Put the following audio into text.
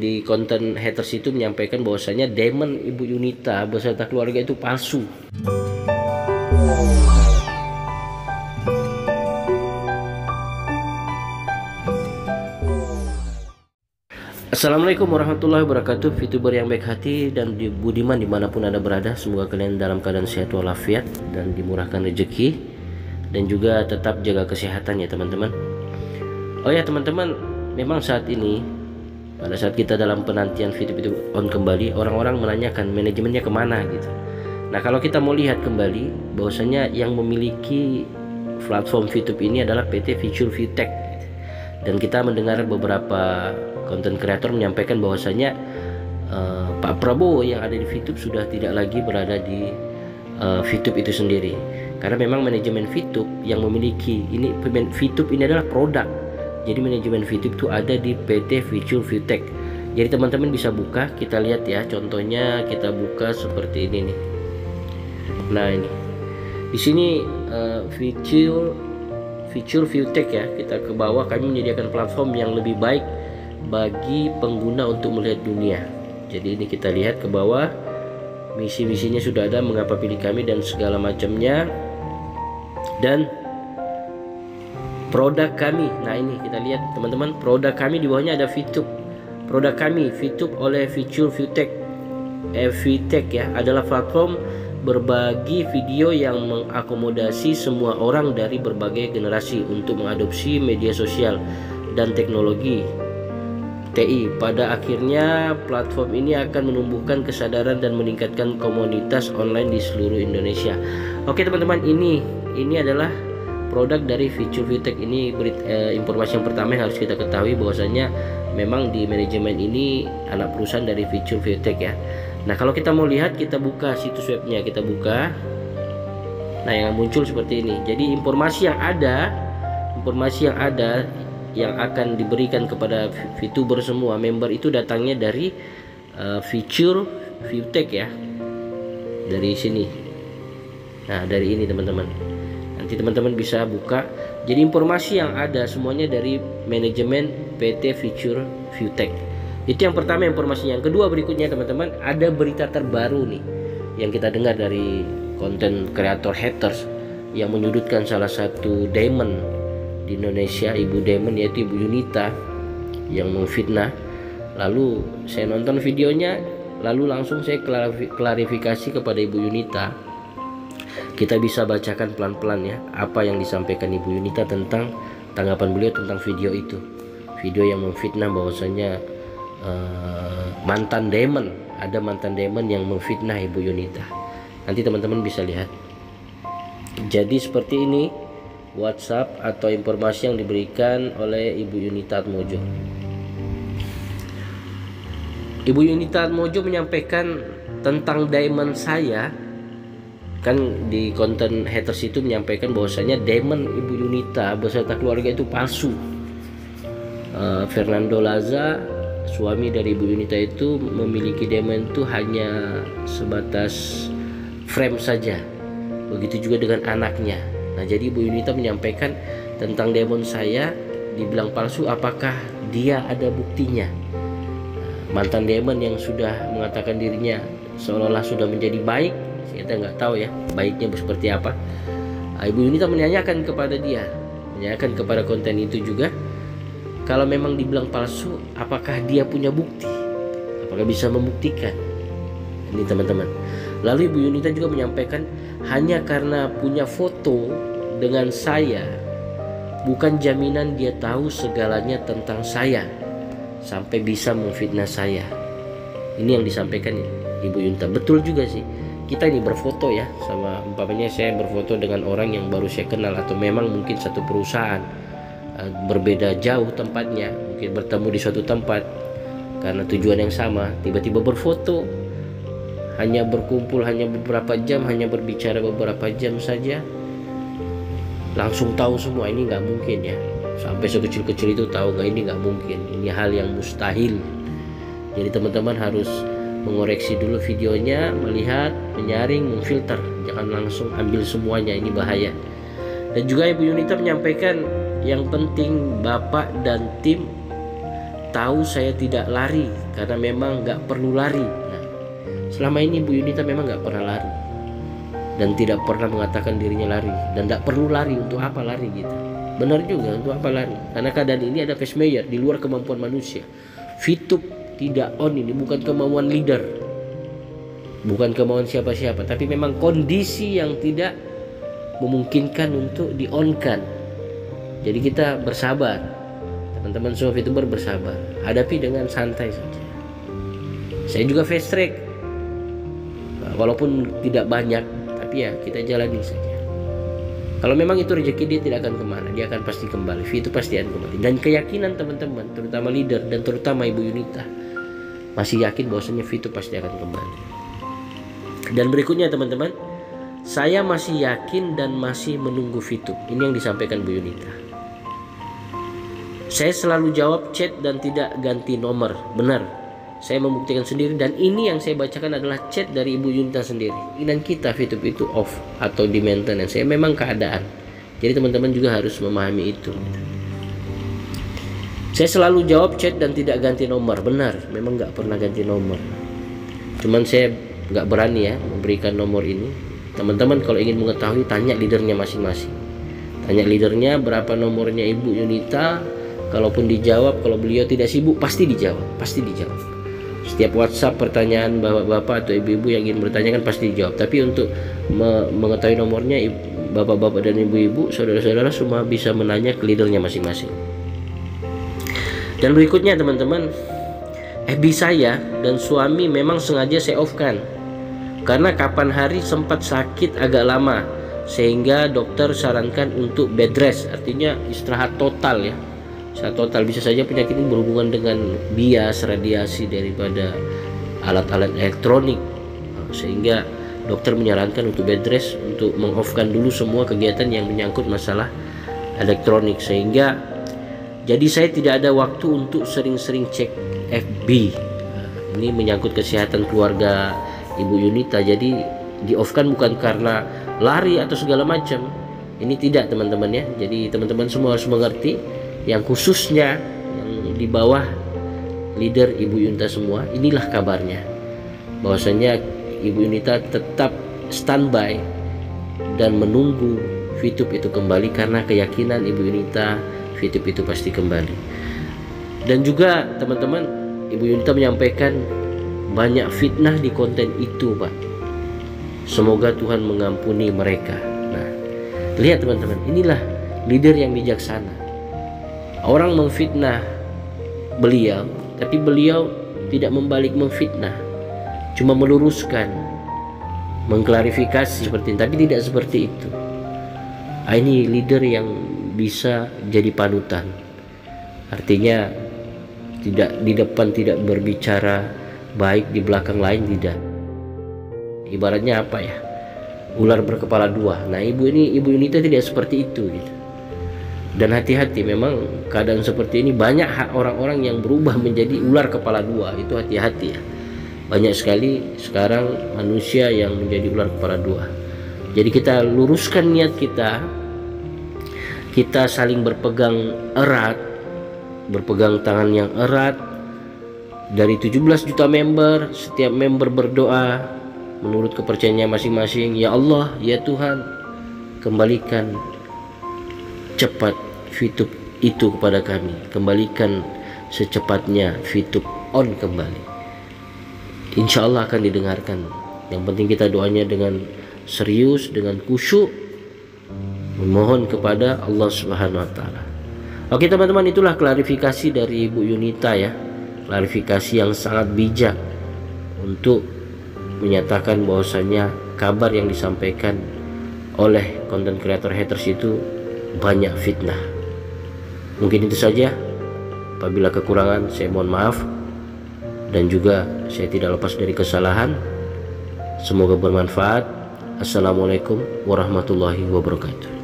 di konten haters itu menyampaikan bahwasanya Damon Ibu Yunita beserta keluarga itu palsu. Assalamualaikum warahmatullahi wabarakatuh, VTuber yang baik hati dan budiman dimanapun Anda berada. Semoga kalian dalam keadaan sehat walafiat dan dimurahkan rezeki, dan juga tetap jaga kesehatan ya teman-teman. Oh ya teman-teman, memang saat ini pada saat kita dalam penantian VTuber itu on kembali, orang-orang menanyakan manajemennya kemana gitu. Nah kalau kita mau lihat kembali bahwasanya yang memiliki platform VTube ini adalah PT Future Viewtech, dan kita mendengar beberapa konten kreator menyampaikan bahwasanya Pak Prabowo yang ada di VTube sudah tidak lagi berada di VTube itu sendiri, karena memang manajemen VTube yang memiliki ini, VTube ini adalah produk. Jadi manajemen VTube itu ada di PT Future Viewtech. Jadi teman-teman bisa buka, kita lihat ya, contohnya kita buka seperti ini nih. Nah ini di sini Future Viewtech ya, kita ke bawah, kami menyediakan platform yang lebih baik bagi pengguna untuk melihat dunia. Jadi ini kita lihat ke bawah, misi-misinya sudah ada, mengapa pilih kami dan segala macamnya, dan produk kami. Nah ini kita lihat teman-teman, produk kami di bawahnya ada VTube. Produk kami VTube oleh Future Viewtech. Viewtech ya adalah platform berbagi video yang mengakomodasi semua orang dari berbagai generasi untuk mengadopsi media sosial dan teknologi TI. Pada akhirnya platform ini akan menumbuhkan kesadaran dan meningkatkan komunitas online di seluruh Indonesia. Oke teman-teman, ini adalah produk dari Future Viewtech. Ini informasi yang pertama yang harus kita ketahui, bahwasanya memang di manajemen ini anak perusahaan dari Future Viewtech ya. Nah kalau kita mau lihat, kita buka situs webnya, kita buka. Nah yang muncul seperti ini. Jadi informasi yang ada yang akan diberikan kepada VTuber semua member itu datangnya dari Future Viewtech ya, dari sini. Nah dari ini teman-teman, nanti teman-teman bisa buka. Jadi informasi yang ada semuanya dari manajemen PT Future Viewtech. Itu yang pertama informasinya. Yang kedua berikutnya teman-teman, ada berita terbaru nih yang kita dengar dari konten kreator haters yang menyudutkan salah satu Damon di Indonesia, Ibu Damon, yaitu Ibu Yunita yang memfitnah. Lalu saya nonton videonya, lalu langsung saya klarifikasi kepada Ibu Yunita. Kita bisa bacakan pelan-pelan ya apa yang disampaikan Ibu Yunita tentang tanggapan beliau tentang video itu. Video yang memfitnah bahwasanya mantan Damon, ada mantan Damon yang memfitnah Ibu Yunita. Nanti teman-teman bisa lihat. Jadi seperti ini WhatsApp atau informasi yang diberikan oleh Ibu Yunita Atmojo. Ibu Yunita Atmojo menyampaikan tentang Damon saya, kan di konten haters itu menyampaikan bahwasanya Damon Ibu Yunita beserta keluarga itu palsu. Fernando Laza, suami dari Ibu Yunita, itu memiliki Damon itu hanya sebatas frame saja. Begitu juga dengan anaknya. Nah jadi Ibu Yunita menyampaikan tentang Damon saya dibilang palsu, apakah dia ada buktinya? Mantan Damon yang sudah mengatakan dirinya seolah-olah sudah menjadi baik, kita nggak tahu ya baiknya seperti apa. Ibu Yunita menanyakan kepada konten itu juga, kalau memang dibilang palsu, apakah dia punya bukti? Apakah bisa membuktikan? Ini teman-teman. Lalu Ibu Yunita juga menyampaikan, hanya karena punya foto dengan saya bukan jaminan dia tahu segalanya tentang saya sampai bisa memfitnah saya. Ini yang disampaikan Ibu Yunita. Betul juga sih, kita ini berfoto ya, sama umpamanya saya berfoto dengan orang yang baru saya kenal, atau memang mungkin satu perusahaan, berbeda jauh tempatnya, mungkin bertemu di suatu tempat karena tujuan yang sama, tiba-tiba berfoto, hanya berkumpul hanya beberapa jam, hanya berbicara beberapa jam saja, langsung tahu semua. Ini nggak mungkin ya, sampai sekecil-kecil itu tahu nggak? Ini nggak mungkin, ini hal yang mustahil. Jadi teman-teman harus mengoreksi dulu videonya, melihat, menyaring, memfilter, jangan langsung ambil semuanya, ini bahaya. Dan juga Ibu Yunita menyampaikan yang penting Bapak dan tim tahu saya tidak lari karena memang nggak perlu lari. Nah, selama ini Bu Yunita memang nggak pernah lari dan tidak pernah mengatakan dirinya lari, dan tidak perlu lari. Untuk apa lari gitu? Benar juga, untuk apa lari? Karena keadaan ini ada pacemaker di luar kemampuan manusia. Fitup tidak on, ini bukan kemauan leader, bukan kemauan siapa-siapa, tapi memang kondisi yang tidak memungkinkan untuk di-on-kan. Jadi kita bersabar, teman-teman semua VTuber bersabar, hadapi dengan santai saja. Saya juga fast track, walaupun tidak banyak, tapi ya kita jalani saja. Kalau memang itu rezeki, dia tidak akan kemana, dia akan pasti kembali. Itu pasti akan kembali. Dan keyakinan teman-teman, terutama leader dan terutama Ibu Yunita, masih yakin bahwasanya itu pasti akan kembali. Dan berikutnya teman-teman, saya masih yakin dan masih menunggu Fitu. Ini yang disampaikan Bu Yunita. Saya selalu jawab chat dan tidak ganti nomor. Benar, saya membuktikan sendiri, dan ini yang saya bacakan adalah chat dari Ibu Yunita sendiri. Dan kita Fitu itu off atau di maintenance. Saya memang keadaan. Jadi teman-teman juga harus memahami itu. Saya selalu jawab chat dan tidak ganti nomor. Benar, memang nggak pernah ganti nomor. Cuman saya nggak berani ya memberikan nomor ini. Teman-teman kalau ingin mengetahui, tanya leadernya masing-masing. Tanya leadernya berapa nomornya Ibu Yunita. Kalaupun dijawab, kalau beliau tidak sibuk, pasti dijawab, pasti dijawab. Setiap WhatsApp pertanyaan bapak-bapak atau ibu-ibu yang ingin bertanya kan pasti dijawab. Tapi untuk mengetahui nomornya, bapak-bapak dan ibu-ibu, saudara-saudara semua bisa menanya ke leadernya masing-masing. Dan berikutnya teman-teman, FB saya dan suami memang sengaja saya off-kan karena kapan hari sempat sakit agak lama, sehingga dokter sarankan untuk bed rest, artinya istirahat total ya. Istirahat total, bisa saja penyakit ini berhubungan dengan bias radiasi daripada alat-alat elektronik, sehingga dokter menyarankan untuk bed rest, untuk mengoffkan dulu semua kegiatan yang menyangkut masalah elektronik, sehingga jadi saya tidak ada waktu untuk sering-sering cek FB. Ini menyangkut kesehatan keluarga Ibu Yunita, jadi di off kan bukan karena lari atau segala macam. Ini tidak teman-teman ya. Jadi teman-teman semua harus mengerti, yang khususnya yang di bawah leader Ibu Yunita semua, inilah kabarnya, bahwasanya Ibu Yunita tetap standby dan menunggu Fitup itu kembali, karena keyakinan Ibu Yunita Fitup itu pasti kembali. Dan juga teman-teman, Ibu Yunita menyampaikan banyak fitnah di konten itu, Pak. Semoga Tuhan mengampuni mereka. Nah, lihat teman-teman, inilah leader yang bijaksana. Orang memfitnah beliau, tapi beliau tidak membalik memfitnah, cuma meluruskan, mengklarifikasi seperti ini, tapi tidak seperti itu. Ini leader yang bisa jadi panutan. Artinya tidak di depan tidak berbicara baik, di belakang lain tidak. Ibaratnya apa ya, ular berkepala dua. Nah Ibu Yunita tidak seperti itu gitu. Dan hati-hati, memang keadaan seperti ini banyak orang-orang yang berubah menjadi ular kepala dua. Itu hati-hati ya. Banyak sekali sekarang manusia yang menjadi ular kepala dua. Jadi kita luruskan niat kita, kita saling berpegang erat, berpegang tangan yang erat. Dari 17 juta member, setiap member berdoa menurut kepercayaannya masing-masing. Ya Allah, ya Tuhan, kembalikan cepat Fitup itu kepada kami. Kembalikan secepatnya Fitup on kembali. Insya Allah akan didengarkan. Yang penting kita doanya dengan serius, dengan khusyuk, memohon kepada Allah Subhanahu wa Ta'ala. Oke teman-teman, itulah klarifikasi dari Ibu Yunita ya. Klarifikasi yang sangat bijak untuk menyatakan bahwasanya kabar yang disampaikan oleh konten kreator haters itu banyak fitnah. Mungkin itu saja. Apabila kekurangan saya mohon maaf, dan juga saya tidak lepas dari kesalahan. Semoga bermanfaat. Assalamualaikum warahmatullahi wabarakatuh.